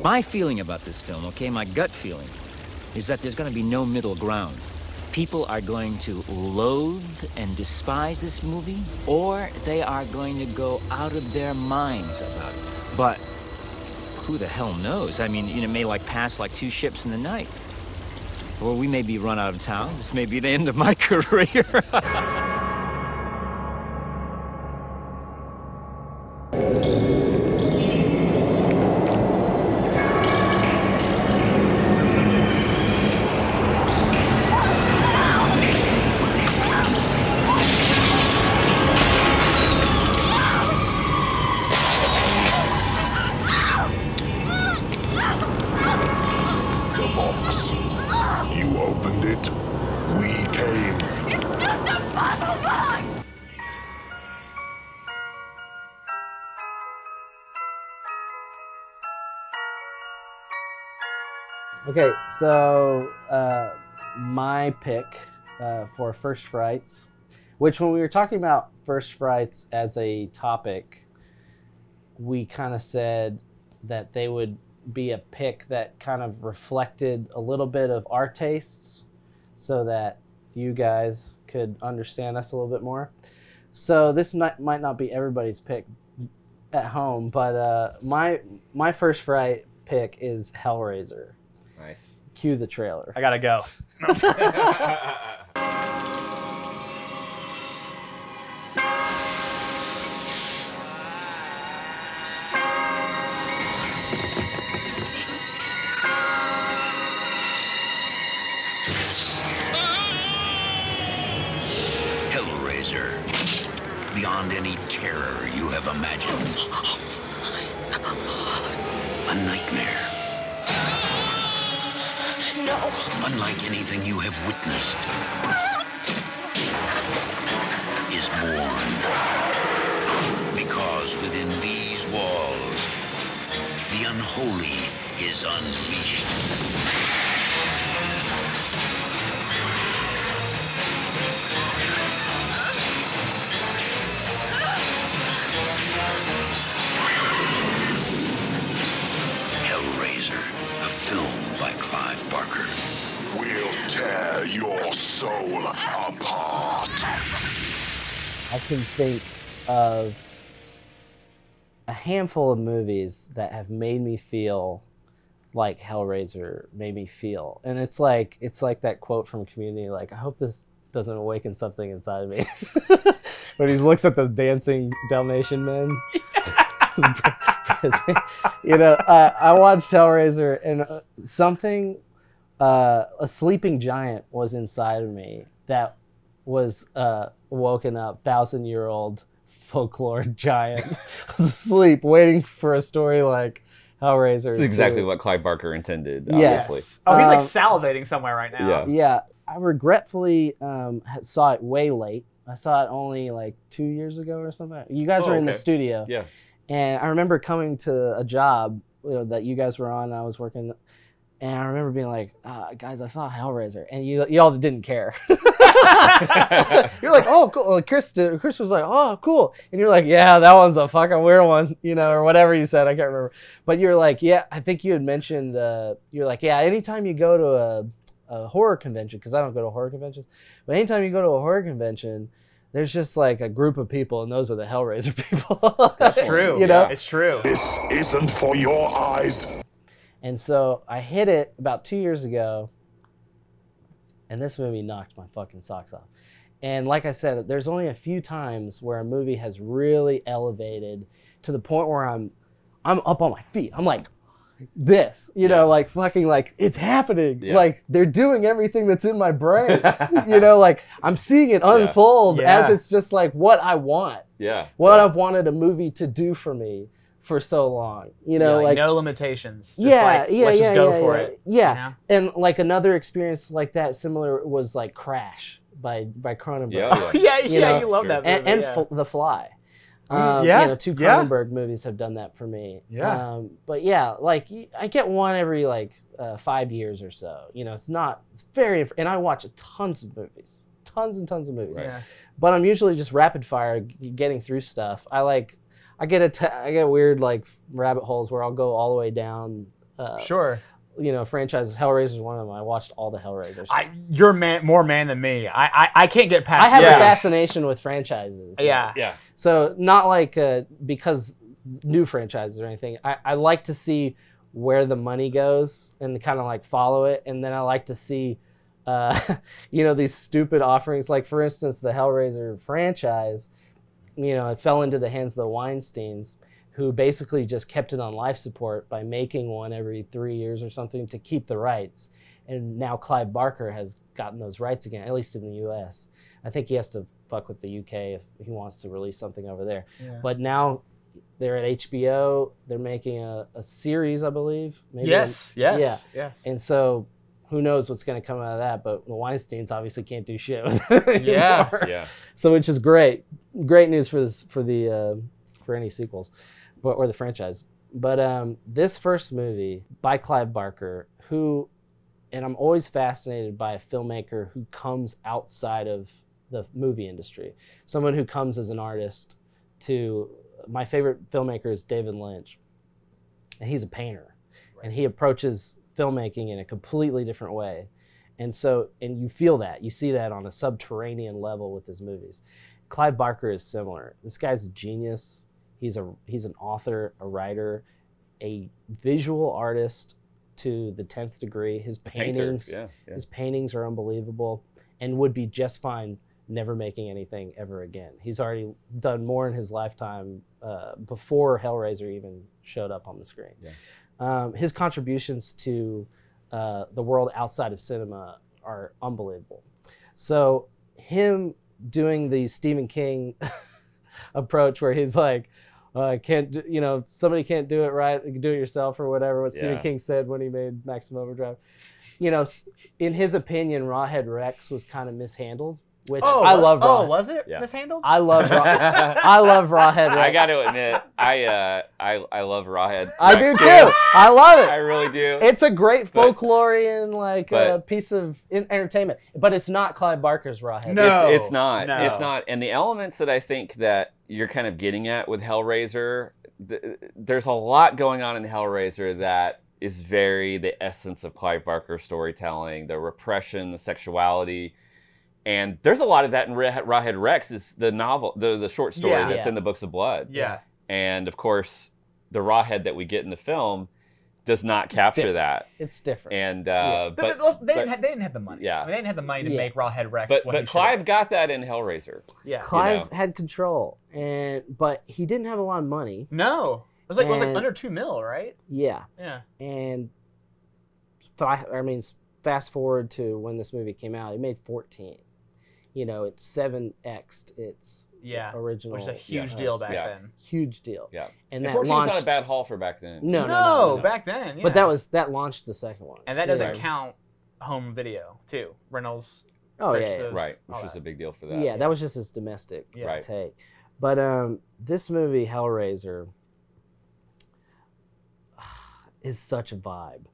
My feeling about this film, okay, my gut feeling, is that there's going to be no middle ground. People are going to loathe and despise this movie, or they are going to go out of their minds about it. But who the hell knows? I mean, you know, it may like pass like two ships in the night. Or we may be run out of town. This may be the end of my career. Okay, so my pick for First Frights, which when we were talking about First Frights as a topic, we kind of said that they would be a pick that kind of reflected a little bit of our tastes so that you guys could understand us a little bit more. So this might not be everybody's pick at home, but my First Fright pick is Hellraiser. Nice. Cue the trailer. I gotta go. Hellraiser. Beyond any terror you have imagined. A nightmare. No. Unlike anything you have witnessed, is born. Because within these walls, the unholy is unleashed. Hellraiser, a film by Clive Barker. We'll tear your soul apart. I can think of a handful of movies that have made me feel like Hellraiser made me feel. And it's like that quote from Community, like, I hope this doesn't awaken something inside of me. When he looks at those dancing Dalmatian men. You know, I watched Hellraiser and a sleeping giant was inside of me that was woken up, 1,000-year-old folklore giant was asleep waiting for a story like Hellraiser. This is exactly what Clive Barker intended, yes. obviously. Oh, he's like salivating somewhere right now. Yeah. Yeah, I regretfully saw it way late. I saw it only like 2 years ago or something. You guys were in the studio. Yeah. And I remember coming to a job that you guys were on, and I was working, and I remember being like, guys, I saw Hellraiser, and you all didn't care. You're like, oh, cool. Well, Chris was like, oh, cool. And you're like, yeah, that one's a fucking weird one, you know, or whatever you said. I can't remember. But you're like, yeah, I think you had mentioned, you're like, yeah, anytime you go to a horror convention, because I don't go to horror conventions, but anytime you go to a horror convention, there's just like a group of people, and those are the Hellraiser people. That's true. You know? It's true. This isn't for your eyes. And so I hit it about 2 years ago, and this movie knocked my fucking socks off. And like I said, there's only a few times where a movie has really elevated to the point where I'm up on my feet. I'm like, this, you know, like fucking like it's happening. Yeah. Like they're doing everything that's in my brain. You know, like I'm seeing it unfold as it's just like what I want. Yeah. What I've wanted a movie to do for me for so long. You know, like no limitations. Just let's just go for it. Yeah. You know? And like another experience like that similar was like Crash by Cronenberg. You love that movie. And The Fly. You know, two Cronenberg movies have done that for me. Yeah. But yeah, like I get one every like 5 years or so. You know, it's very, and I watch tons of movies, tons and tons of movies. Right. Yeah. But I'm usually just rapid fire getting through stuff. I get weird like rabbit holes where I'll go all the way down Sure. You know, franchise. Hellraiser is one of them. I watched all the Hellraisers. You're more man than me. I can't get past. I have a fascination with franchises. Yeah. Yeah. So not like because new franchises or anything. I like to see where the money goes and kind of like follow it, and then I like to see, you know, these stupid offerings. Like for instance, the Hellraiser franchise. You know, it fell into the hands of the Weinsteins, who basically just kept it on life support by making one every 3 years or something to keep the rights. And now Clive Barker has gotten those rights again, at least in the U.S. I think he has to fuck with the U.K. if he wants to release something over there. Yeah. But now they're at HBO. They're making a series, I believe. Maybe yes. Yeah. And so who knows what's going to come out of that, but the Weinsteins obviously can't do shit with it anymore. Yeah. So which is great. Great news for any sequels, or the franchise. But this first movie by Clive Barker, and I'm always fascinated by a filmmaker who comes outside of the movie industry. Someone who comes as an artist my favorite filmmaker is David Lynch. And he's a painter. Right. And he approaches filmmaking in a completely different way. And you feel that. You see that on a subterranean level with his movies. Clive Barker is similar. This guy's a genius. He's an author, a writer, a visual artist to the 10th degree. His paintings, his paintings are unbelievable and would be just fine never making anything ever again. He's already done more in his lifetime before Hellraiser even showed up on the screen. Yeah. His contributions to the world outside of cinema are unbelievable. So him doing the Stephen King approach where he's like, somebody can't do it right, you can do it yourself or whatever, what Stephen King said when he made Maximum Overdrive. You know, in his opinion, Rawhead Rex was kind of mishandled. Which I love. Oh, was it mishandled? I love Rawhead Rex. I got to admit, I love Rawhead. I do too. I love it. I really do. It's a great folklorian piece of entertainment, but it's not Clive Barker's Rawhead. No, it's not. No. It's not. And the elements that I think that you're kind of getting at with Hellraiser, there's a lot going on in Hellraiser that is very the essence of Clive Barker storytelling, the repression, the sexuality. And there's a lot of that in Rawhead Rex, is the novel, the short story that's in the Books of Blood. Yeah. And of course, the Rawhead that we get in the film does not capture that. It's different. And they didn't have the money. Yeah. I mean, they didn't have the money to make Rawhead Rex. But Clive got that in Hellraiser. Yeah. Clive had control, but he didn't have a lot of money. No. It was like under $2 million, right? Yeah. Yeah. And fast forward to when this movie came out, it made 14. You know, it's 7x'd its original. Which is a huge deal back then. Huge deal. Yeah. And that launched... not a bad haul for back then. No, back then. Yeah. But that launched the second one. And that doesn't count home video too. Reynolds. Right. Which was a big deal for that. Yeah, that was just his domestic take. But this movie, Hellraiser, is such a vibe.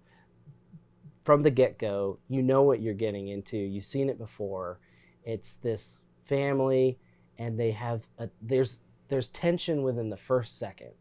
From the get-go, you know what you're getting into. You've seen it before. It's this family, and they have there's tension within the first second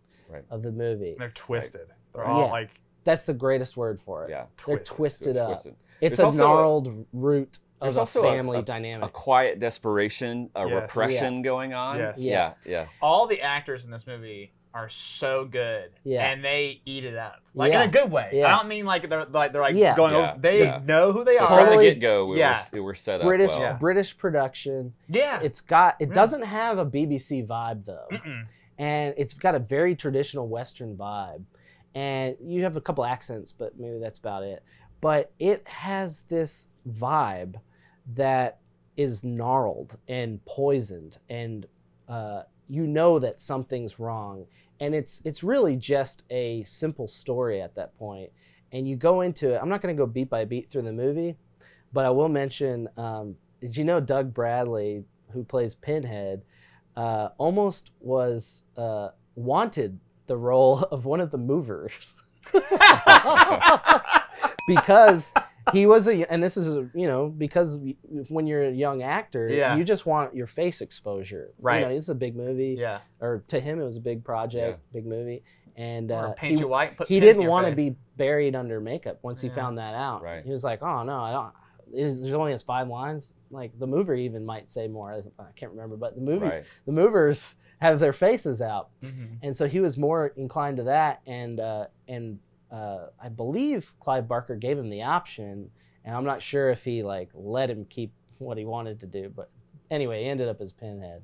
of the movie. They're twisted. They're all like... That's the greatest word for it. Yeah. They're twisted up. It's a gnarled root of a family dynamic. A quiet desperation, a repression going on. Yes. Yeah. All the actors in this movie are so good, and they eat it up, like in a good way. Yeah. I don't mean like they're going over. They know who they are. Totally. From the get-go, we were set up well. British production. Yeah, it doesn't have a BBC vibe though, and it's got a very traditional Western vibe, and you have a couple accents, but maybe that's about it. But it has this vibe that is gnarled and poisoned, and you know that something's wrong. And it's really just a simple story at that point. And you go into it. I'm not going to go beat by beat through the movie, but I will mention, did you know Doug Bradley, who plays Pinhead, almost was wanted the role of one of the movers. Because he was and this is, because when you're a young actor, you just want your face exposure. Right. It's a big movie. Yeah. Or to him, it was a big project, big movie. And or paint you white. Put he pins in didn't your want to face. be buried under makeup once he found that out. Right. He was like, oh no, I don't. There's only has 5 lines. Like the mover even might say more. I can't remember, but the movers have their faces out, and so he was more inclined to that. And I believe Clive Barker gave him the option, and I'm not sure if he like let him keep what he wanted to do, but anyway, he ended up as Pinhead,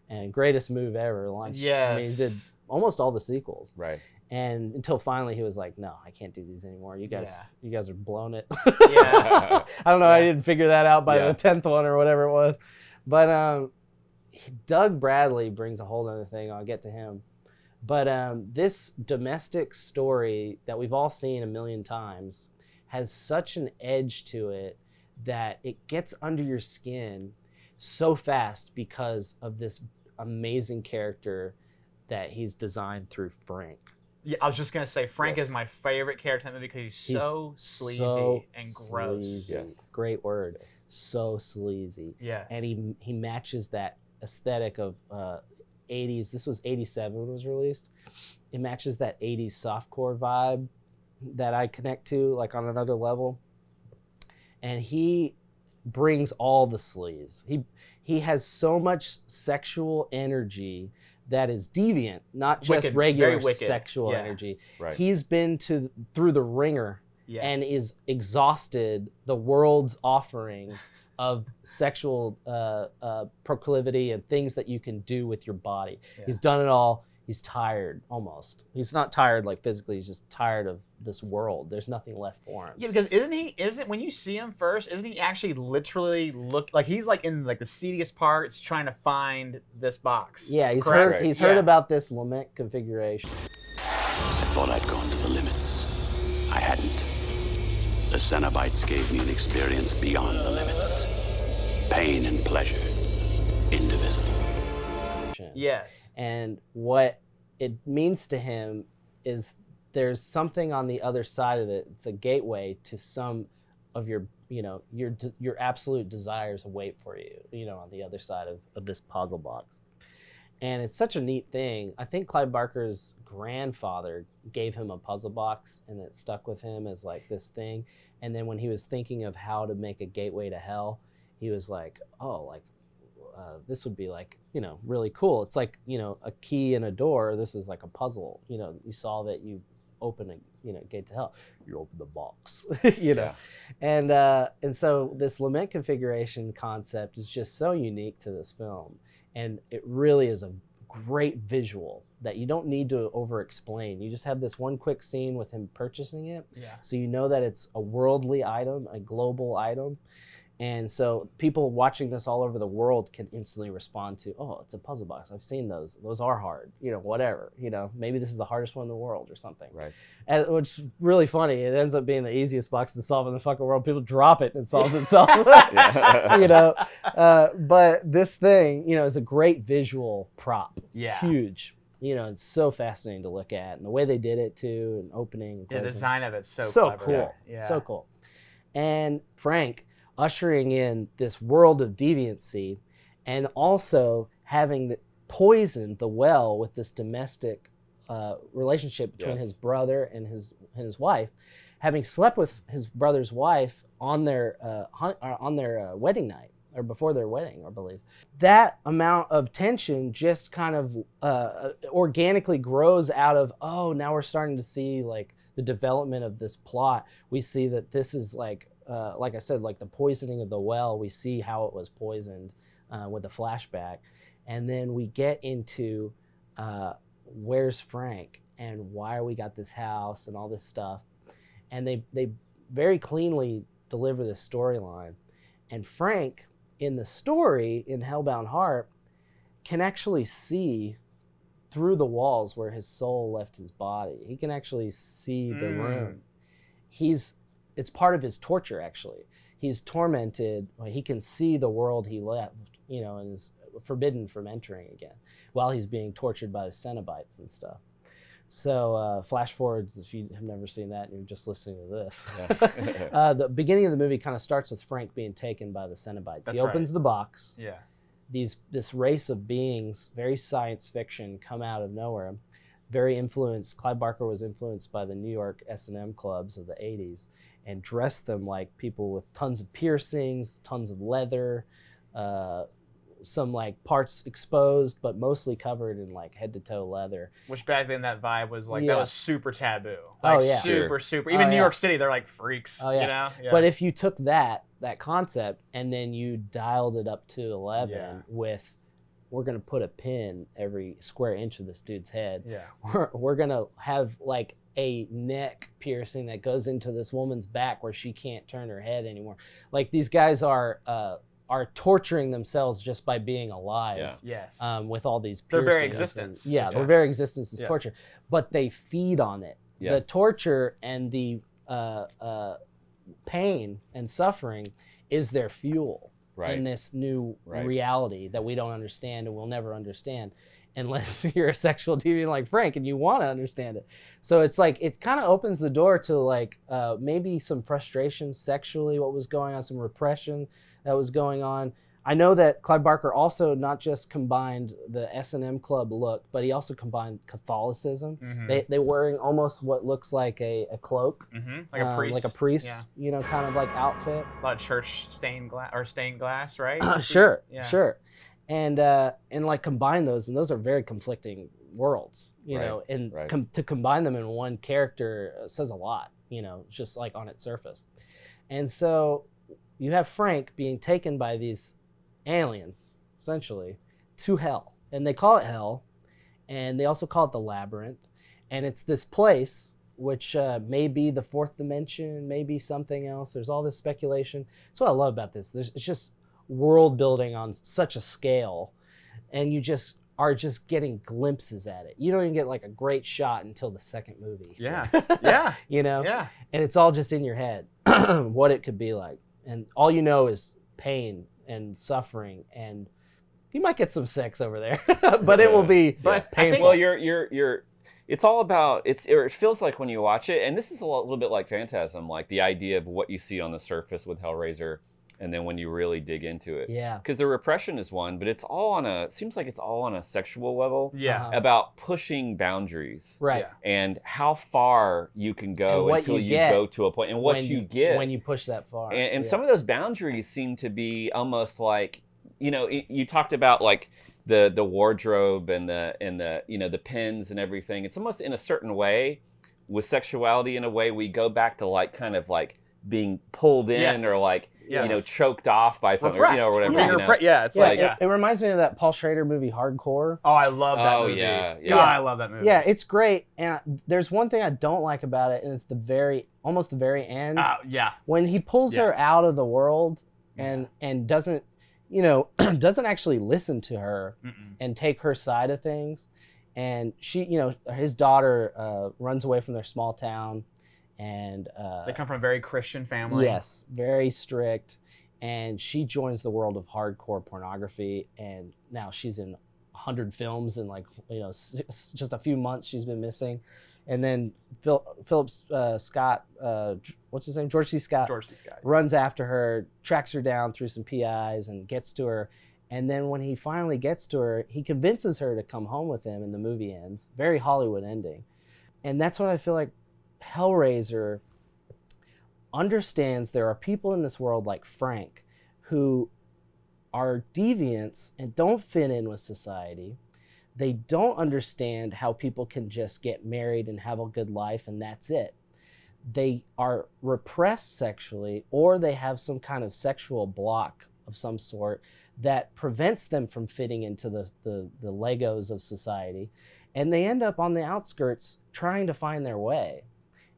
and greatest move ever launched. Yes. I mean, he did almost all the sequels. Right. And until finally he was like, no, I can't do these anymore. You guys are blowing it. Yeah. I don't know. I didn't figure that out by the 10th one or whatever it was. But Doug Bradley brings a whole other thing. I'll get to him. But this domestic story that we've all seen a million times has such an edge to it that it gets under your skin so fast because of this amazing character that he's designed through Frank. Yeah, I was just gonna say Frank is my favorite character in the movie because he's so sleazy and gross. Sleazy. Yes. Great word. So sleazy. Yes. And he matches that aesthetic of 80s. This was 87 when it was released. It matches that 80s softcore vibe that I connect to like on another level. And he brings all the sleaze. He has so much sexual energy that is deviant, not just Wicked, regular very wicked. sexual energy. Right. He's been through the ringer and is exhausted the world's offerings of sexual proclivity and things that you can do with your body. Yeah. He's done it all. He's tired almost. He's not tired like physically. He's just tired of this world. There's nothing left for him. Yeah, because isn't when you see him first, isn't he actually literally look like he's like in like the seediest parts trying to find this box? Yeah, he's heard about this lament configuration. I thought I'd gone to the limits. I hadn't. The cenobites gave me an experience beyond the limits. Pain and pleasure, indivisible. Yes. And what it means to him is there's something on the other side of it. It's a gateway to some of your, your absolute desires await for you, on the other side of this puzzle box. And it's such a neat thing. I think Clive Barker's grandfather gave him a puzzle box and it stuck with him as like this thing. And then when he was thinking of how to make a gateway to hell, he was like, oh, like, this would be like, really cool. It's like, a key in a door. This is like a puzzle. You solve it, you open a gate to hell. You open the box, And so this lament configuration concept is just so unique to this film. And it really is a great visual that you don't need to over-explain. You just have this one quick scene with him purchasing it. Yeah. So you know that it's a worldly item, a global item. And so people watching this all over the world can instantly respond to, oh, it's a puzzle box. I've seen those. Those are hard. Whatever. Maybe this is the hardest one in the world or something. Right. And, which is really funny. It ends up being the easiest box to solve in the fucking world. People drop it and it solves itself. But this thing, is a great visual prop. Yeah. Huge. It's so fascinating to look at. And the way they did it, too, and opening. The design of it's so clever. Cool. Yeah. So cool. And Frank ushering in this world of deviancy and also having poisoned the well with this domestic relationship between his brother and his wife, having slept with his brother's wife on their wedding night or before their wedding, I believe. That amount of tension just kind of organically grows out of, oh, now we're starting to see like the development of this plot. We see that this is like I said, like the poisoning of the well, we see how it was poisoned with a flashback. And then we get into where's Frank and why we got this house and all this stuff. And they very cleanly deliver this storyline. And Frank, in the story, in Hellbound Heart, can actually see through the walls where his soul left his body. He can actually see the room. It's part of his torture, actually. He's tormented. He can see the world he left, and is forbidden from entering again while he's being tortured by the cenobites and stuff. So flash forward, if you have never seen that and you're just listening to this. Yeah. The beginning of the movie kind of starts with Frank being taken by the cenobites. He opens the box. Yeah. This race of beings, very science fiction, come out of nowhere. very influenced. Clive Barker was influenced by the New York S&M clubs of the 80s and dressed them like people with tons of piercings, tons of leather, some like parts exposed, but mostly covered in like head to toe leather. Which back then that vibe was like, Yeah. that was super taboo. Oh, Like yeah. super. Even New York City, they're like freaks, Oh, yeah. you know? Yeah. But if you took that concept and then you dialed it up to 11 Yeah. with, we're going to put a pin every square inch of this dude's head. Yeah. We're going to have like a neck piercing that goes into this woman's back where she can't turn her head anymore. Like these guys are torturing themselves just by being alive. Yeah. Yes. With all these Their very piercings existence and, yeah, is their torture. very existence is Yeah. torture. But they feed on it. Yeah. The torture and the pain and suffering is their fuel Right. in this new Right. reality that we don't understand and we'll never understand unless you're a sexual deviant like Frank and you want to understand it. So it's like it kind of opens the door to like maybe some frustration sexually, what was going on, some repression that was going on. I know that Clive Barker also not just combined the S&M club look, but he also combined Catholicism. Mhm. They wearing almost what looks like a cloak, Like a priest. like a priest, Yeah. you know, kind of like outfit. A lot of church stained glass, right? Sure, Yeah. sure, and like combine those, and those are very conflicting worlds, you Right, know, and right. to combine them in one character says a lot, you know, just like on its surface. And so you have Frank being taken by these aliens, essentially, to hell, and they call it hell, and they also call it the labyrinth, and it's this place which may be the fourth dimension, maybe something else. There's all this speculation. That's what I love about this. It's just world building on such a scale, and you just are just getting glimpses at it. You don't even get like a great shot until the second movie. Yeah. Yeah. You know? Yeah. And it's all just in your head, what it could be like. And all you know is pain and suffering, and you might get some sex over there, but it will be But I think- painful. Well, you're. It's all about it feels like when you watch it, and this is a little bit like Phantasm, like the idea of what you see on the surface with Hellraiser, and then when you really dig into it. Yeah. Because the repression is one, but it's all on a seems like it's all on a sexual level. Yeah. About pushing boundaries. Right. Yeah. And how far you can And go what until you you get go to a point, and what when you get when you push that far. and Yeah. some of those boundaries seem to be almost like, you know, you talked about like the wardrobe and the you know, the pins and everything. It's almost in a certain way with sexuality, in a way we go back to like kind of like being pulled in Yes. or like you know, Yes. choked off by something, Repressed. you know, or whatever. Being you know? yeah, it's Yeah, like, it reminds me of that Paul Schrader movie Hardcore. oh, I love that Oh, movie. yeah, yeah. God, I love that movie. Yeah, it's great. And there's one thing I don't like about it, and it's almost the very end. Yeah. When he pulls Yeah. her out of the world and doesn't, you know, doesn't actually listen to her Mm-mm. and take her side of things. And she, you know, his daughter runs away from their small town, and They come from a very Christian family. yes, very strict. And she joins the world of hardcore pornography, and now she's in 100 films in like, you know, just a few months she's been missing. And then Philip Scott, what's his name? George C. Scott. George C. Scott. Runs after her, tracks her down through some PIs and gets to her. And then when he finally gets to her, he convinces her to come home with him, and the movie ends. Very Hollywood ending. And that's what I feel like Hellraiser understands. There are people in this world like Frank who are deviants and don't fit in with society. They don't understand how people can just get married and have a good life and that's it. They are repressed sexually, or they have some kind of sexual block of some sort that prevents them from fitting into the Legos of society. And they end up on the outskirts trying to find their way.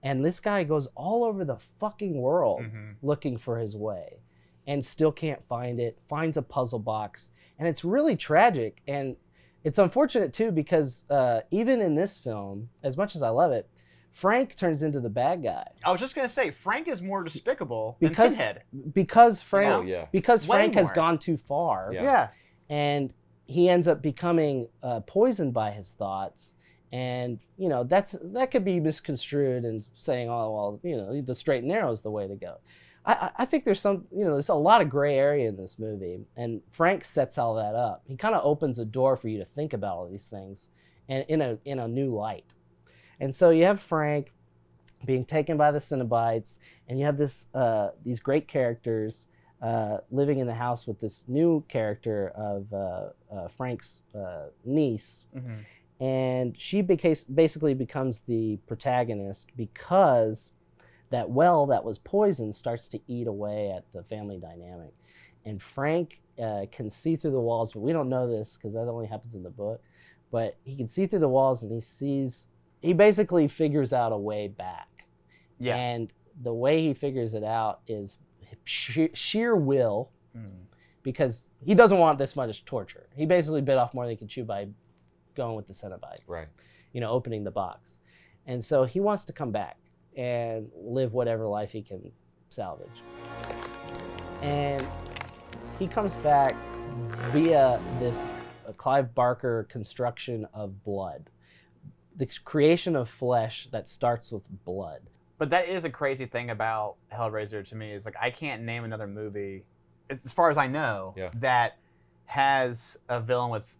And this guy goes all over the fucking world looking for his way and still can't find it, finds a puzzle box. And it's really tragic. And it's unfortunate too, because even in this film, as much as I love it, Frank turns into the bad guy. I was just going to say, Frank is more despicable than Pinhead. Because Frank, Oh, yeah. because Way Frank has more. gone too far. Yeah. Yeah. And he ends up becoming poisoned by his thoughts. And, you know, that could be misconstrued and saying, oh, well, you know, the straight and narrow is the way to go. I think there's there's a lot of gray area in this movie. And Frank sets all that up. He kind of opens a door for you to think about all these things and in a new light. And so you have Frank being taken by the Cenobites, and you have these great characters living in the house with this new character of Frank's niece. And she basically becomes the protagonist because that well that was poisoned starts to eat away at the family dynamic. And Frank can see through the walls, but we don't know this because that only happens in the book. But he can see through the walls, and he basically figures out a way back. Yeah. And the way he figures it out is sheer will, because he doesn't want this much torture. He basically bit off more than he could chew by going with the Cenobites, Right. Opening the box. And so he wants to come back and live whatever life he can salvage. And he comes back via this Clive Barker construction of blood. The creation of flesh that starts with blood. But that is a crazy thing about Hellraiser to me, is like I can't name another movie, as far as I know, that has a villain with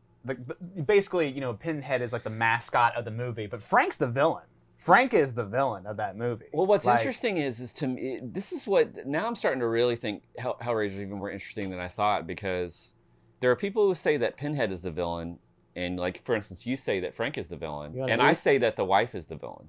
basically, Pinhead is like the mascot of the movie, but Frank's the villain. Frank is the villain of that movie. Well, what's interesting is to me, this is what, now I'm starting to really think Hellraiser is even more interesting than I thought, because there are people who say that Pinhead is the villain, and like, for instance, you say that Frank is the villain, and I say that the wife is the villain.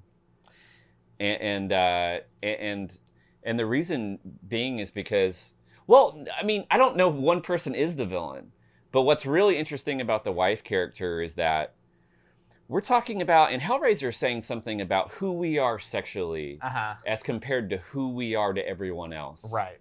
And the reason being is because, well, I mean, I don't know if one person is the villain, but what's really interesting about the wife character is that we're talking about, and Hellraiser is saying something about who we are sexually as compared to who we are to everyone else. Right.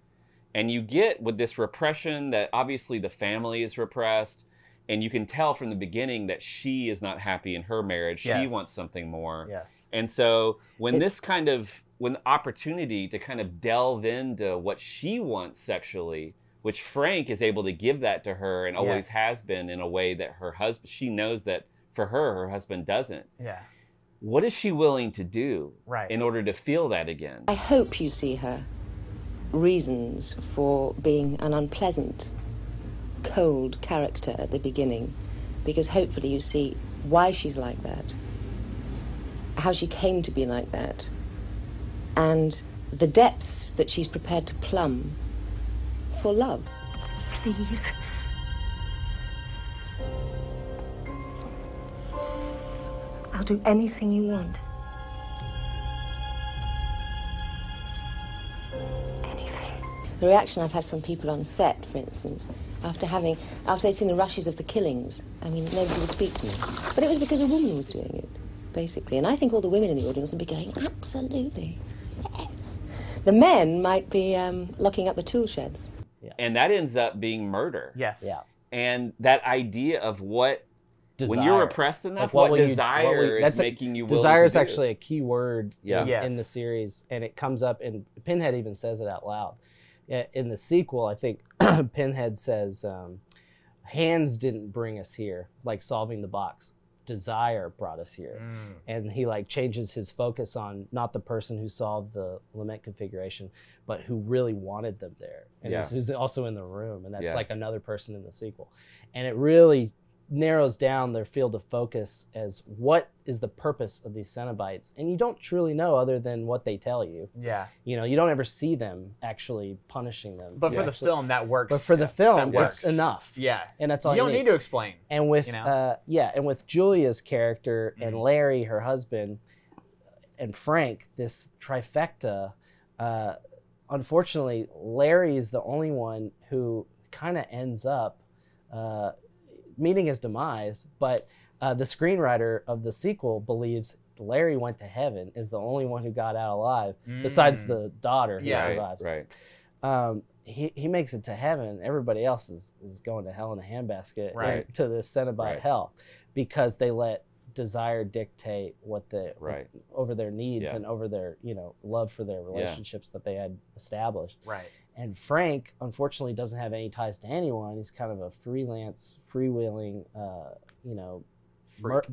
And you get with this repression that obviously the family is repressed, and you can tell from the beginning that she is not happy in her marriage. Yes. She wants something more. Yes. And so when the opportunity to kind of delve into what she wants sexually, which Frank is able to give that to her and always has been in a way that she knows that for her husband doesn't. Yeah. What is she willing to do in order to feel that again? I hope you see her reasons for being an unpleasant, cold character at the beginning, because hopefully you see why she's like that, how she came to be like that, and the depths that she's prepared to plumb for love. Please. I'll do anything you want. Anything. The reaction I've had from people on set, for instance, after they'd seen the rushes of the killings, I mean, nobody would speak to me. But it was because a woman was doing it, basically. And I think all the women in the audience would be going, absolutely, yes. The men might be locking up the tool sheds. Yeah. And that ends up being murder. Yes. Yeah. And that idea of what, Desire. when you're repressed enough, like what desire is making you willing desire to is do. actually a key word Yes. in the series, and it comes up, and Pinhead even says it out loud. In the sequel, I think Pinhead says, hands didn't bring us here, like solving the box. Desire brought us here. And he changes his focus on not the person who solved the lament configuration, but who really wanted them there. And who's also in the room. And that's like another person in the sequel. And it really narrows down their field of focus as what is the purpose of these Cenobites. And you don't truly know other than what they tell you. Yeah. You don't ever see them actually punishing them. But for the film, that works. But for the film, that works. it's enough. Yeah. And that's all you don't need to explain. And with and with Julia's character and Larry, her husband, and Frank, this trifecta, unfortunately, Larry is the only one who kind of ends up meeting his demise, but the screenwriter of the sequel believes Larry went to heaven, is the only one who got out alive, besides the daughter who survives. Right. He makes it to heaven. Everybody else is going to hell in a handbasket, to the Cenobite hell, because they let desire dictate what over their needs and over their love for their relationships that they had established. Right. And Frank, unfortunately, doesn't have any ties to anyone. He's kind of a freelance, freewheeling,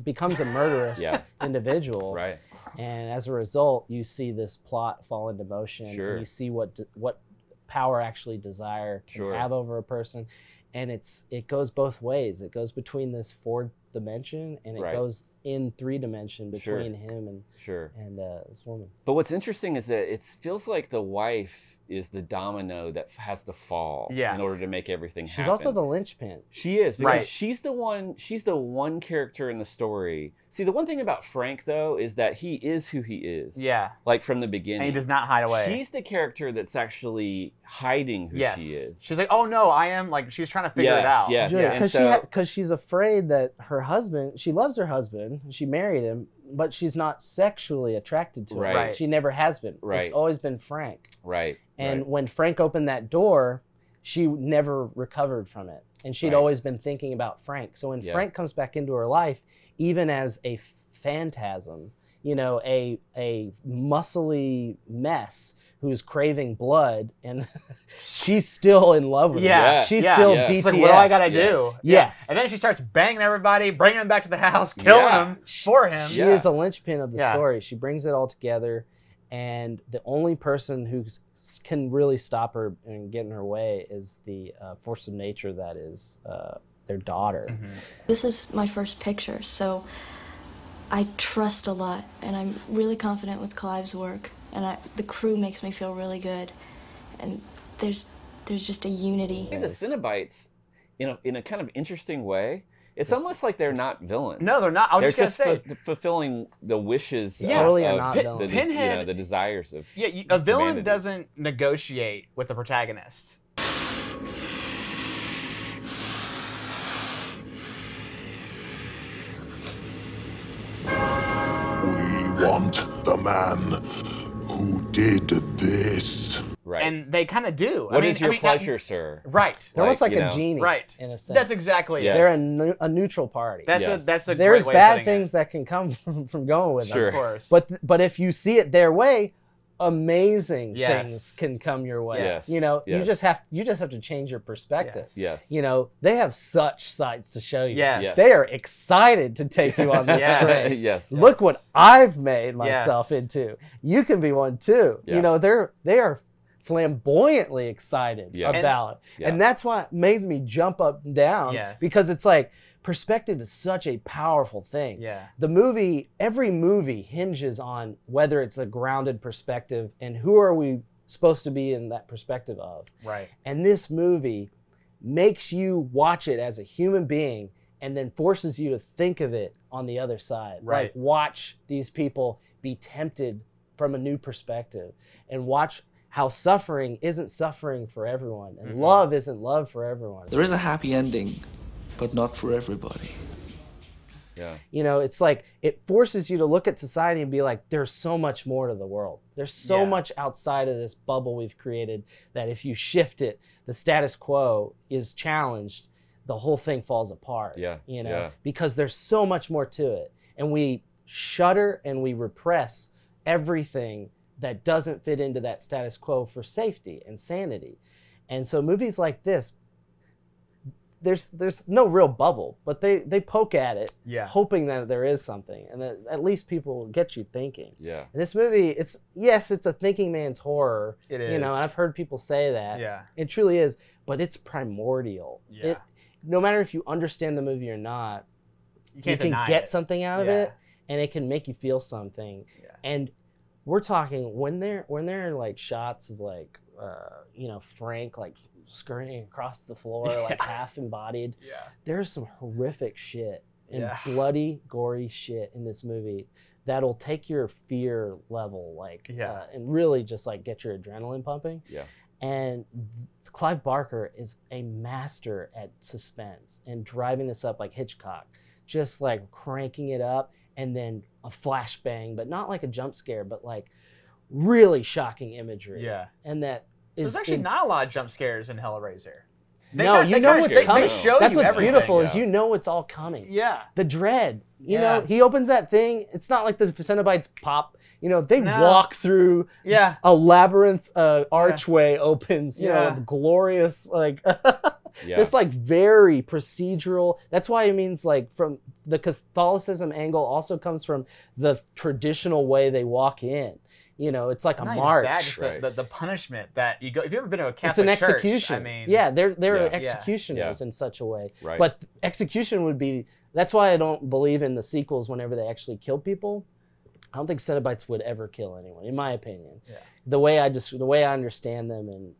becomes a murderous individual. Right. And as a result, you see this plot fall into motion. Sure. And you see what power actually desire can have over a person. And it goes both ways. It goes between this dimension, and it Right. goes in 3-dimension Sure. between him and Sure. and this woman. But what's interesting is that it feels like the wife is the domino that has to fall in order to make everything happen. She's also the linchpin. She is, because Right. she's the one character in the story. See, the one thing about Frank, though, is that he is who he is. Yeah. Like, from the beginning. And he does not hide away. She's the character that's actually hiding who she is. She's like, oh no, I am, like, she's trying to figure it out. Yes, Yeah, and because she's afraid that her husband, she loves her husband, she married him, but she's not sexually attracted to him. Right. She never has been. Right. It's always been Frank. Right. And right. when Frank opened that door, she never recovered from it. And she'd Right. always been thinking about Frank. So when Frank comes back into her life, even as a phantasm, you know, a muscly mess who's craving blood, and she's still in love with him. Yes. She's Yeah. still Yes. DTF. It's like, what do I gotta do? Yes. And then she starts banging everybody, bringing them back to the house, killing them for him. She is the linchpin of the story. She brings it all together, and the only person who can really stop her and get in her way is the force of nature that is their daughter. Mm-hmm. This is my first picture, so I trust a lot, and I'm really confident with Clive's work, and the crew makes me feel really good, and there's just a unity. The Cenobites, in a kind of interesting way, it's almost like they're not villains. No, they're not. I was just gonna say, fulfilling the wishes of Pinhead, the desires of a villain humanity. doesn't negotiate with the protagonist. We want the man who did this. Right. And they kind of do. What is your pleasure, sir? Right. They're almost like a genie, right? In a sense. That's exactly it. They're a neutral party. That's a There's great way of bad putting things that can come from going with Sure. them, of course. but if you see it their way, amazing things can come your way. Yes. You know, Yes. you just have to change your perspective. Yes. You know, they have such sights to show you. Yes. Yes. They are excited to take you on this train. Yes. Look what I've made myself into. You can be one too. Yeah. You know, they are flamboyantly excited about it. And that's why it made me jump up and down, because it's like perspective is such a powerful thing. Yeah. Every movie hinges on whether it's a grounded perspective and who are we supposed to be in that perspective of. Right. And this movie makes you watch it as a human being and then forces you to think of it on the other side. Right. Like, watch these people be tempted from a new perspective, and watch how suffering isn't suffering for everyone, and love isn't love for everyone. There is a happy ending, but not for everybody. Yeah. You know, it's like it forces you to look at society and be like, there's so much more to the world. There's so much outside of this bubble we've created that if you shift it, the status quo is challenged, the whole thing falls apart. Yeah. You know, Yeah. because there's so much more to it. And we shudder and we repress everything that doesn't fit into that status quo for safety and sanity. And so movies like this, there's no real bubble, but they poke at it, hoping that there is something, and that at least people get you thinking. Yeah. And this movie, it's a thinking man's horror. It is. You know, and I've heard people say that. Yeah. It truly is, but it's primordial. Yeah. No matter if you understand the movie or not, You can't can deny get it. something out of it, and it can make you feel something. Yeah. And we're talking when there are like shots of like Frank like scurrying across the floor like half embodied. Yeah. There's some horrific shit and Yeah. bloody, gory shit in this movie that'll take your fear level and really just like get your adrenaline pumping. Yeah. And Clive Barker is a master at suspense and driving this up like Hitchcock, just like cranking it up and then a flashbang, but not like a jump scare, but like really shocking imagery. Yeah. And that is There's actually not a lot of jump scares in Hellraiser. You know what's coming. They show That's you what's everything. beautiful is you know it's all coming. Yeah. The dread. You Yeah. know, he opens that thing. It's not like the Cenobites pop. You know, they No. walk through Yeah. a labyrinth archway opens, you Yeah. know, glorious, like, Yeah. this like very procedural. That's why it means like from the Catholicism angle also comes from the traditional way they walk in. You know, it's like a Not march. just that, just the punishment that you go. If you've ever been to a It's Catholic an church, execution. I mean, yeah, they're executioners in such a way. Right. But execution would be. That's why I don't believe in the sequels whenever they actually kill people. I don't think Cenobites would ever kill anyone, in my opinion. Yeah. The way I understand them, and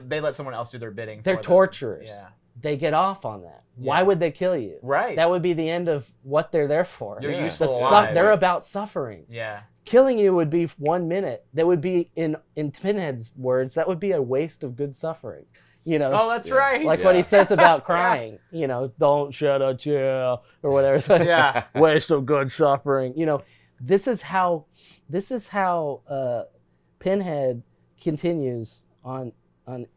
they let someone else do their bidding. They're for torturers. Them. Yeah. They get off on that. Yeah. Why would they kill you? Right. That would be the end of what they're there for. You're useful alive. They're about suffering. Yeah. Killing you would be 1 minute. That would be, in Pinhead's words, that would be a waste of good suffering. You know. Oh, that's right. Like what he says about crying. You know, don't shed a tear or whatever. It's like, yeah. Waste of good suffering. You know, this is how Pinhead continues on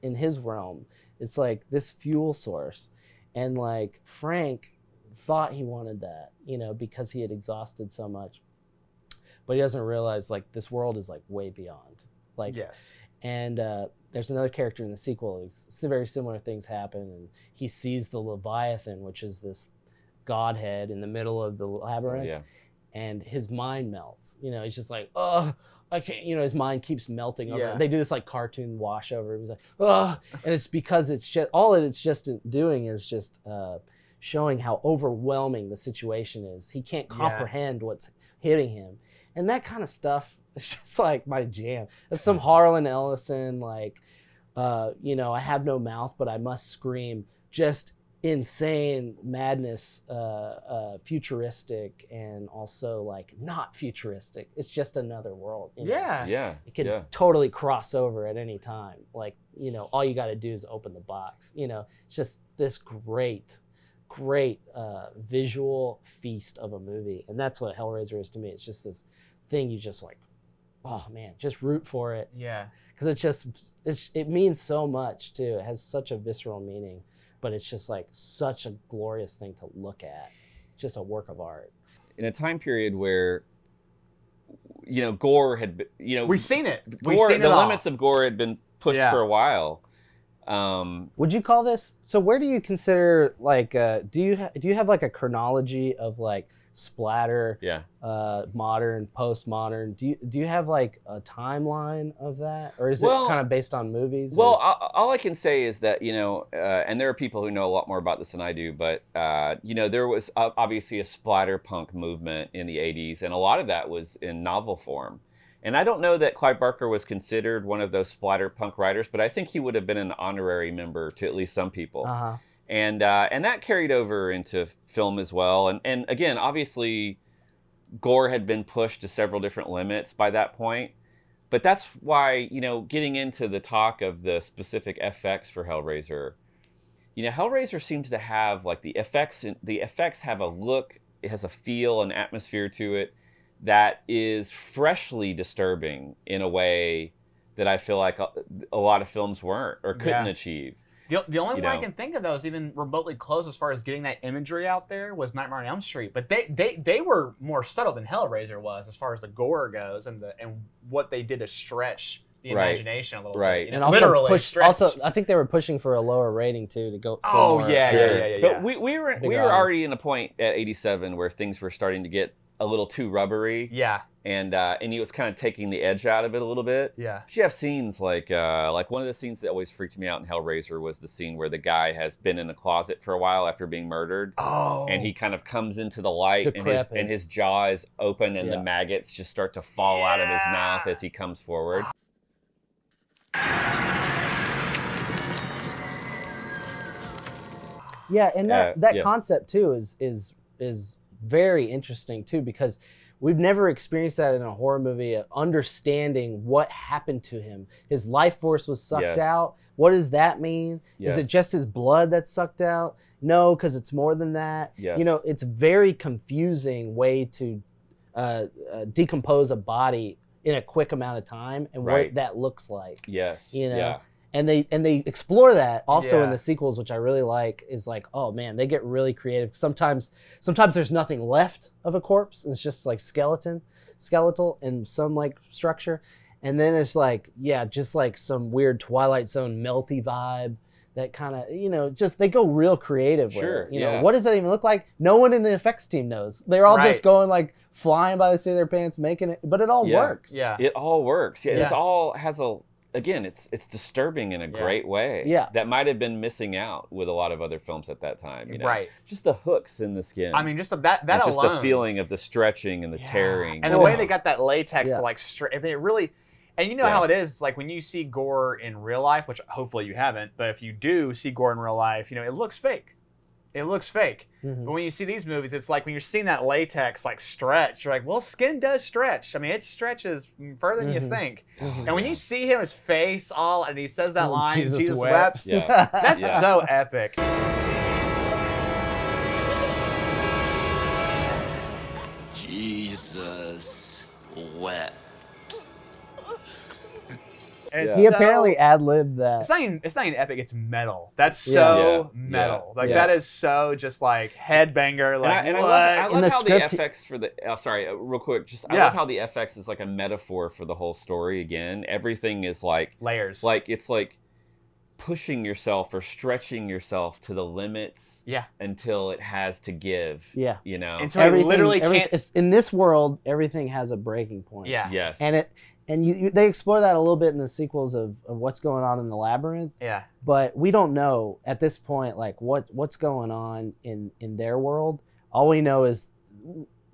in his realm. It's like this fuel source, and like Frank thought he wanted that, you know, because he had exhausted so much, but he doesn't realize like this world is like way beyond. Like yes. And there's another character in the sequel. Very similar things happen, and he sees the Leviathan, which is this godhead in the middle of the labyrinth. Yeah. And his mind melts. You know, he's just like, oh, I can't. You know, his mind keeps melting over. Yeah. They do this like cartoon wash over. He's like, oh, and it's because it's just all it's just doing is just showing how overwhelming the situation is. He can't comprehend what's hitting him, and that kind of stuff. It's just like my jam. It's some Harlan Ellison, like, you know, I have no mouth, but I must scream. Just insane madness, futuristic, and also like not futuristic. It's just another world. You know? Yeah. It can totally cross over at any time. Like, you know, all you got to do is open the box. You know, it's just this great visual feast of a movie, and that's what Hellraiser is to me. It's just this thing you just like, oh man, just root for it. Yeah. Because it means so much too. It has such a visceral meaning, but it's just like such a glorious thing to look at. Just a work of art. In a time period where, you know, gore had been, you know, we've seen it. The limits of gore had been pushed for a while. Would you call this? So where do you consider like? Do you have like a chronology of like splatter? Modern, postmodern. Do you have like a timeline of that, or is it kind of based on movies? Well, all I can say is that, you know, and there are people who know a lot more about this than I do, but you know, there was obviously a splatter punk movement in the '80s, and a lot of that was in novel form. And I don't know that Clive Barker was considered one of those splatter punk writers, but I think he would have been an honorary member to at least some people. And that carried over into film as well. And again, obviously, gore had been pushed to several different limits by that point. But that's why, you know, getting into the talk of the specific effects for Hellraiser, you know, Hellraiser seems to have like the effects have a look, it has a feel, an atmosphere to it that is freshly disturbing in a way that I feel like a lot of films weren't or couldn't achieve. The only one I can think of that was even remotely close as far as getting that imagery out there was Nightmare on Elm Street. But they were more subtle than Hellraiser was as far as the gore goes and what they did to stretch the imagination a little bit. You know, and also literally also, I think they were pushing for a lower rating too to go. Yeah. But we were already in a point at '87 where things were starting to get a little too rubbery. Yeah. And he was kind of taking the edge out of it a little bit. Yeah. But you have scenes like one of the scenes that always freaked me out in Hellraiser was the scene where the guy has been in a closet for a while after being murdered. Oh. And he kind of comes into the light and his jaw is open and the maggots just start to fall out of his mouth as he comes forward. Yeah, and that concept too is very interesting too, because we've never experienced that in a horror movie, understanding what happened to him. His life force was sucked out. What does that mean? Is it just his blood that's sucked out? No, because it's more than that. You know, it's a very confusing way to decompose a body in a quick amount of time and what that looks like. You know? And they explore that also in the sequels, which I really like, is like, oh man, they get really creative. Sometimes there's nothing left of a corpse, and it's just like skeletal and some like structure. And then it's like, just like some weird Twilight Zone melty vibe that kind of, you know, just they go real creative with Sure, it. You know, what does that even look like? No one in the effects team knows. They're all just going like flying by the seat of their pants, making it, but it all works. Yeah, it all works. Yeah, it's all has a. Again, it's disturbing in a great way. Yeah, that might have been missing out with a lot of other films at that time. You know? Right, just the hooks in the skin. I mean, just that and just alone. the feeling of the stretching and the tearing, and the way they got that latex to like if it really. And you know how it is, like when you see gore in real life, which hopefully you haven't, but if you do see gore in real life, you know, it looks fake. It looks fake. But when you see these movies, it's like when you're seeing that latex like stretch, you're like, well, skin does stretch. I mean, it stretches further than you think. And when you see him, his face all, and he says that line, Jesus wept. That's so epic. Jesus wept. He apparently ad-libbed that. It's not even epic. It's metal. That's so metal. Like that is so just like headbanger. Like and what? I love how the FX for the real quick. I love how the FX is like a metaphor for the whole story. Again, everything is like layers. Like it's like pushing yourself or stretching yourself to the limits. Until it has to give. You know. Until everything literally can't. In this world, everything has a breaking point. Yes. And they explore that a little bit in the sequels of what's going on in the labyrinth. But we don't know at this point like what's going on in their world. All we know is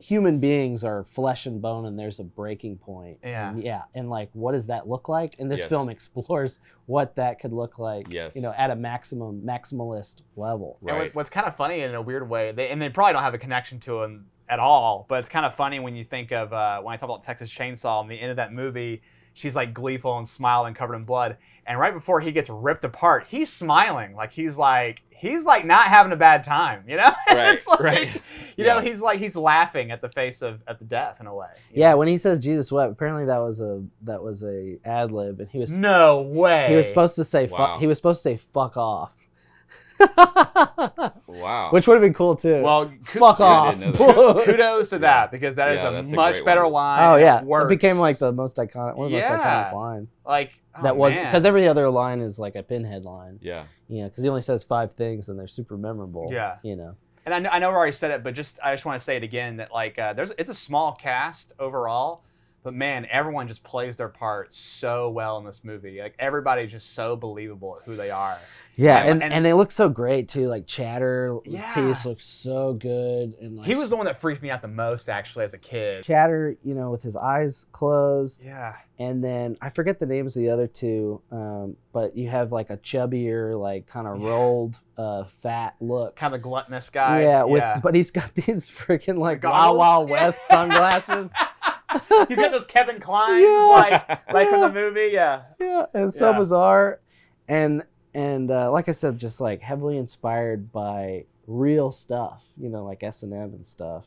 human beings are flesh and bone, and there's a breaking point. And like, what does that look like? And this film explores what that could look like. You know, at a maximalist level. And what's kind of funny in a weird way, they probably don't have a connection to him at all, but it's kind of funny when you think of when I talk about Texas Chainsaw, and the end of that movie, she's like gleeful and smiling, covered in blood, and right before he gets ripped apart, he's smiling, like he's like not having a bad time, you know? It's like, you know, he's laughing at the face of the death in a way. When he says Jesus wept, apparently that was a ad lib, and he was no way. He was supposed to say he was supposed to say fuck off. Wow. Which would have been cool too. Well, fuck off. Kudos to that, because that is a much better line. Oh yeah, it became like the most iconic, one of the most iconic lines. Like that was because every other line is like a Pinhead line. Yeah. You know, because he only says 5 things and they're super memorable. Yeah. You know. And I know we already said it, but I just want to say it again that like it's a small cast overall. But man, everyone just plays their part so well in this movie. Like everybody's just so believable at who they are. Yeah, and they look so great too. Like Chatter, his teeth look so good. And like, he was the one that freaked me out the most actually as a kid. Chatter, you know, with his eyes closed. Yeah. And then I forget the names of the other two, but you have like a chubbier, like kind of rolled, fat look. Kind of gluttonous guy. Yeah, but he's got these freaking like Wild Wild West sunglasses. He's got those Kevin Klines like from the movie. Yeah, and so bizarre, and like I said, just like heavily inspired by real stuff, you know, like S&M and stuff,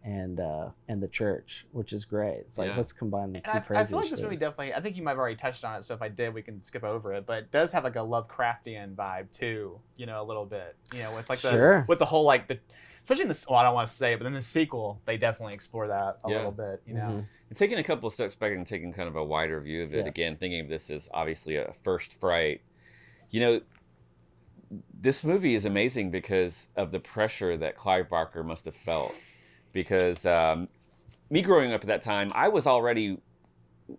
and the church, which is great. It's like let's combine the two. I feel like this movie definitely. I think you might have already touched on it, so if I did, we can skip over it. But it does have like a Lovecraftian vibe too, you know, a little bit. You know, with like with the whole like the. Especially in the, well, I don't want to say it, but in the sequel, they definitely explore that a little bit, you know. And taking a couple of steps back and taking kind of a wider view of it, again, thinking of this as obviously a first Fright, you know, this movie is amazing because of the pressure that Clive Barker must have felt. Because me growing up at that time, I was already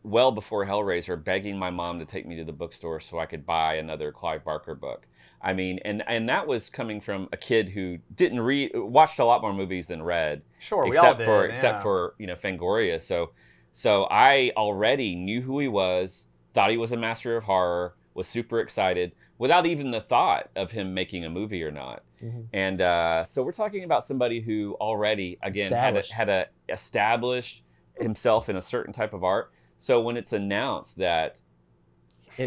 well before Hellraiser begging my mom to take me to the bookstore so I could buy another Clive Barker book. I mean, and that was coming from a kid who didn't watched a lot more movies than read. Sure, we all did. Except for, you know, Fangoria. So I already knew who he was, thought he was a master of horror, was super excited, without even the thought of him making a movie or not. And so we're talking about somebody who already, again, had established himself in a certain type of art. So when it's announced that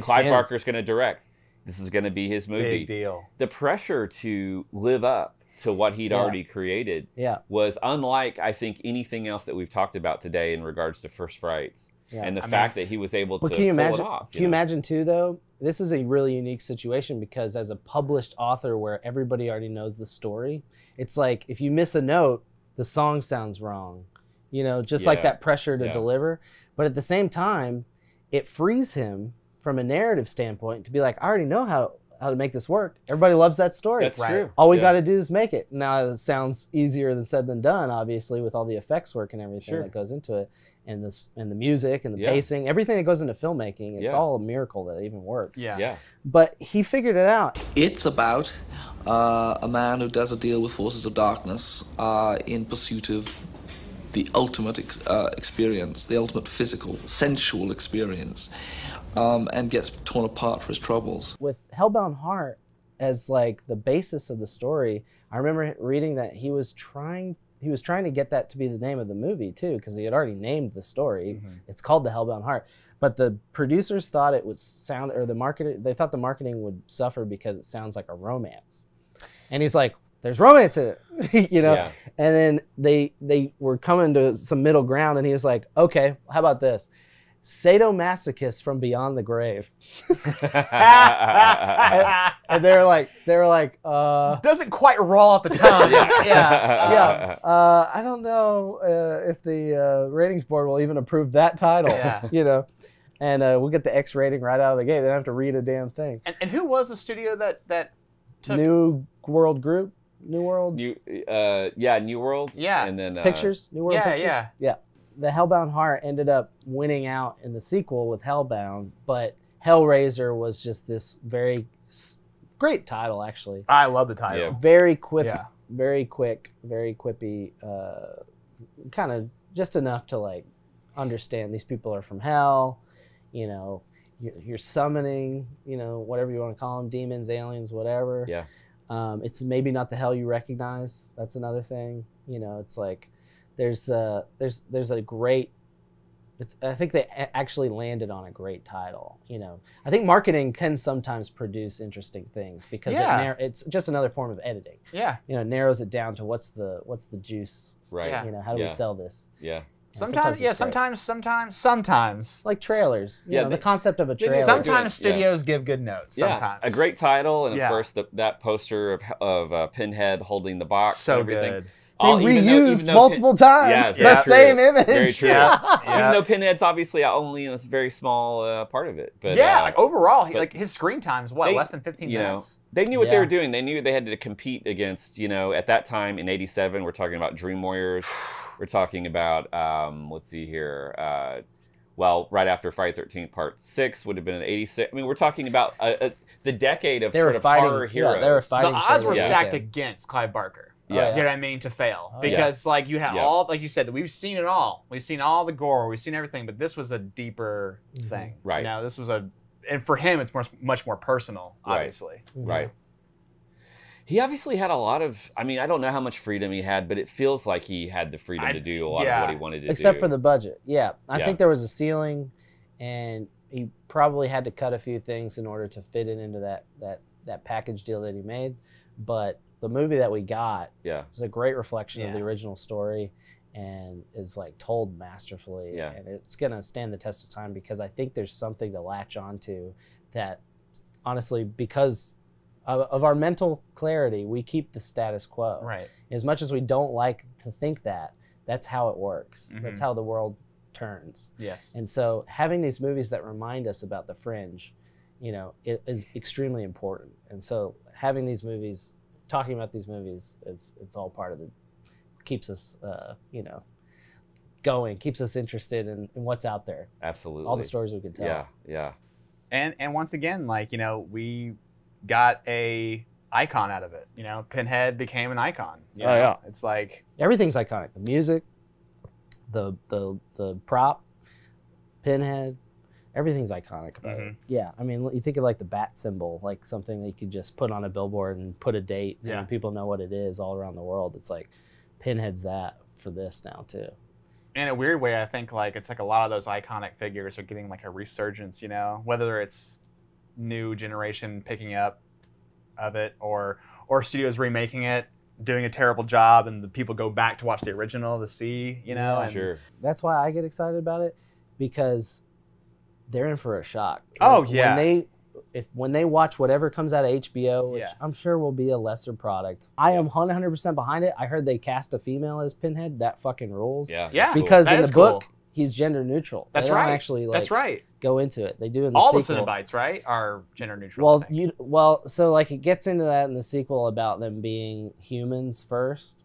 Clive Barker's going to direct, this is going to be his movie. Big deal. The pressure to live up to what he'd already created was unlike, I think, anything else that we've talked about today in regards to First Frights. And the fact that he was able to pull it off. Can you imagine, too, though? This is a really unique situation because as a published author where everybody already knows the story, it's like if you miss a note, the song sounds wrong. You know, just like that pressure to deliver. But at the same time, it frees him from a narrative standpoint to be like, I already know how to make this work. Everybody loves that story. That's true. All we got to do is make it. Now, it sounds easier than said than done, obviously, with all the effects work and everything that goes into it, and the music and the pacing, everything that goes into filmmaking. It's all a miracle that it even works. Yeah. But he figured it out. It's about a man who does a deal with forces of darkness in pursuit of the ultimate experience, the ultimate physical, sensual experience, and gets torn apart for his troubles. With Hellbound Heart as like the basis of the story, I remember reading that he was trying to get that to be the name of the movie too, because he had already named the story. It's called The Hellbound Heart. But the producers thought it would sound, or they thought the marketing would suffer because it sounds like a romance. And he's like, there's romance in it, you know? Yeah. And then they were coming to some middle ground, and he was like, okay, how about this? Sadomasochist from beyond the grave. and they were like, doesn't quite roll off the tongue. I don't know if the ratings board will even approve that title. You know, and we'll get the X rating right out of the gate. They don't have to read a damn thing. And who was the studio that took New World Group? New World? New World. Yeah. And then Pictures? New World Pictures? Yeah. The Hellbound Heart ended up winning out in the sequel with Hellbound, but Hellraiser was just this very great title, actually. I love the title. Yeah. Very quick, very quippy, kind of just enough to like understand these people are from hell, you know, you're summoning, you know, whatever you want to call them, demons, aliens, whatever. Yeah. It's maybe not the hell you recognize. That's another thing. You know, it's like there's a great. I think they actually landed on a great title. You know, I think marketing can sometimes produce interesting things because it's just another form of editing. Yeah. You know, it narrows it down to what's the juice. Right. You know, how do we sell this? Yeah. Sometimes. Like trailers. You know, the concept of a trailer. Sometimes studios give good notes. Sometimes. A great title, and of course that poster of Pinhead holding the box and everything. Good. They reused multiple times the same image. Very true. Even though Pinhead's obviously only in a very small part of it. But like overall, like his screen time's less than 15 minutes. They knew what they were doing. They knew they had to compete against, you know, at that time in '87, we're talking about Dream Warriors. We're talking about, let's see here. Right after Friday the 13th Part 6 would have been in '86. I mean, we're talking about the decade of sort of horror heroes. They were fighting. The odds were stacked against Clive Barker. Yeah. You know what I mean? To fail. Because like you have all, like you said, we've seen it all. We've seen all the gore. We've seen everything. But this was a deeper thing. Right. You know, this was and for him, it's much more personal, obviously. Right. He obviously had a lot of, I mean, I don't know how much freedom he had, but it feels like he had the freedom to do a lot of what he wanted to do. Except for the budget. I think there was a ceiling, and he probably had to cut a few things in order to fit it into that package deal that he made. But the movie that we got is a great reflection of the original story and is like told masterfully. And it's going to stand the test of time because I think there's something to latch onto that, honestly, because of our mental clarity, we keep the status quo. Right. As much as we don't like to think that, that's how it works. That's how the world turns. Yes. And so having these movies that remind us about the fringe, you know, it is extremely important. And so having these movies, talking about these movies, it's all part of it. Keeps us, you know, going, keeps us interested in what's out there. Absolutely. All the stories we can tell. Yeah. And once again, like, you know, we got a icon out of it. You know, Pinhead became an icon. You know? It's like everything's iconic. The music, the prop, Pinhead, everything's iconic about it. Yeah, I mean, you think of like the bat symbol, like something that you could just put on a billboard and put a date, and people know what it is all around the world. It's like Pinhead's that for this now too. In a weird way, I think like it's like a lot of those iconic figures are getting like a resurgence. You know, whether it's new generation picking up of it or studios remaking it, doing a terrible job, and the people go back to watch the original to see, you know. Yeah, sure. That's why I get excited about it, because they're in for a shock. When they watch whatever comes out of HBO, which I'm sure will be a lesser product, I am 100% behind it. I heard they cast a female as Pinhead. That fucking rules. Yeah. Because in the book, he's gender neutral. That's they right. Don't actually, like, that's right. go into it. They do in the all sequel. the Cenobites, right, are gender neutral. So like it gets into that in the sequel about them being humans first.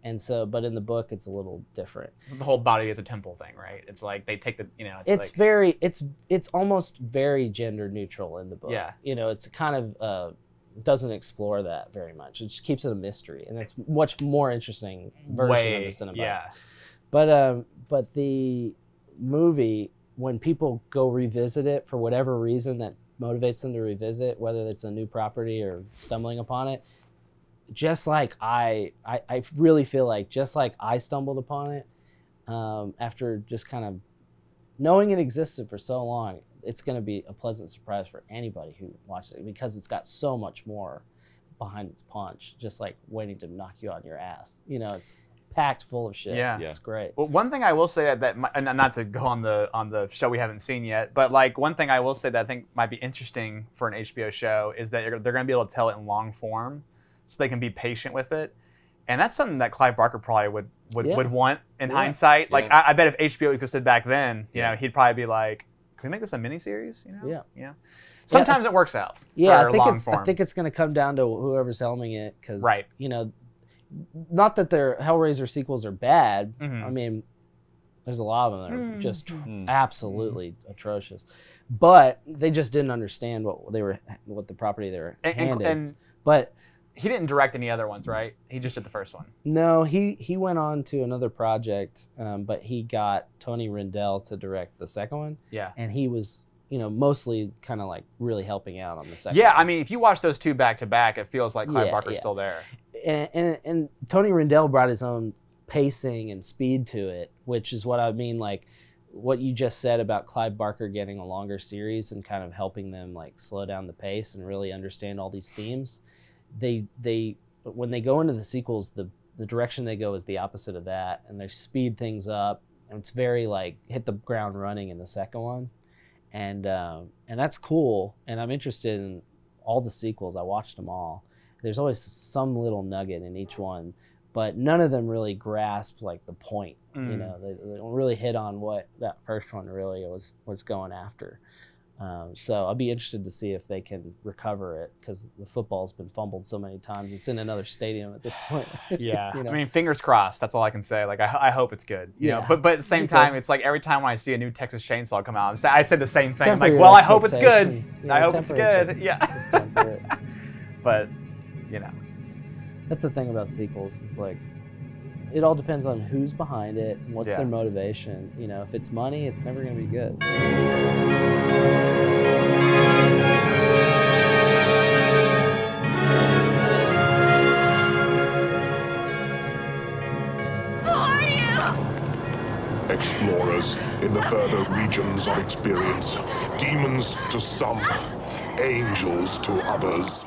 And so, but in the book, it's a little different. So the whole body is a temple thing, right? It's like they take the, it's almost very gender neutral in the book. Yeah. It's kind of doesn't explore that very much. It just keeps it a mystery, and it's much more interesting version of the Cenobites. Yeah. But the movie, when people go revisit it for whatever reason that motivates them to revisit, whether it's a new property or stumbling upon it, just like I really feel like just like I stumbled upon it after just kind of knowing it existed for so long, it's going to be a pleasant surprise for anybody who watches it because it's got so much more behind its punch, just like waiting to knock you on your ass. It's packed full of shit. Yeah. It's great. Well, one thing I will say and not to go on the show we haven't seen yet, but like one thing I will say that I think might be interesting for an HBO show is that they're going to be able to tell it in long form, so they can be patient with it, and that's something that Clive Barker probably would want in hindsight. Like I bet if HBO existed back then, you know, he'd probably be like, "Can we make this a miniseries?" Yeah. Sometimes it works out. Yeah, I think it's going to come down to whoever's helming it, because not that their Hellraiser sequels are bad. I mean, there's a lot of them that are just absolutely atrocious, but they just didn't understand what the property they were handed. But he didn't direct any other ones, right? He just did the first one. No, he went on to another project, but he got Tony Rindell to direct the second one. Yeah, and he was, mostly kind of like really helping out on the second. Yeah, one. I mean, if you watch those two back to back, it feels like Clive Barker's still there. And Tony Rindell brought his own pacing and speed to it, which is what I mean, like what you just said about Clive Barker getting a longer series and kind of helping them like slow down the pace and really understand all these themes. They when they go into the sequels, the direction they go is the opposite of that, and they speed things up, and it's very like hit the ground running in the second one, and that's cool. And I'm interested in all the sequels. I watched them all. There's always some little nugget in each one, but none of them really grasp like the point. They don't really hit on what that first one really was going after. So I'll be interested to see if they can recover it, because the football's been fumbled so many times. It's in another stadium at this point. Yeah, I mean, fingers crossed. That's all I can say. Like, I hope it's good. You know? But at the same time, it's like every time when I see a new Texas Chainsaw come out, I said the same thing. I'm like, well, I hope it's good. I hope it's good. Yeah. But that's the thing about sequels. It's like it all depends on who's behind it and what's their motivation. If it's money, it's never going to be good. Who are you? Explorers in the further regions of experience. Demons to some, angels to others.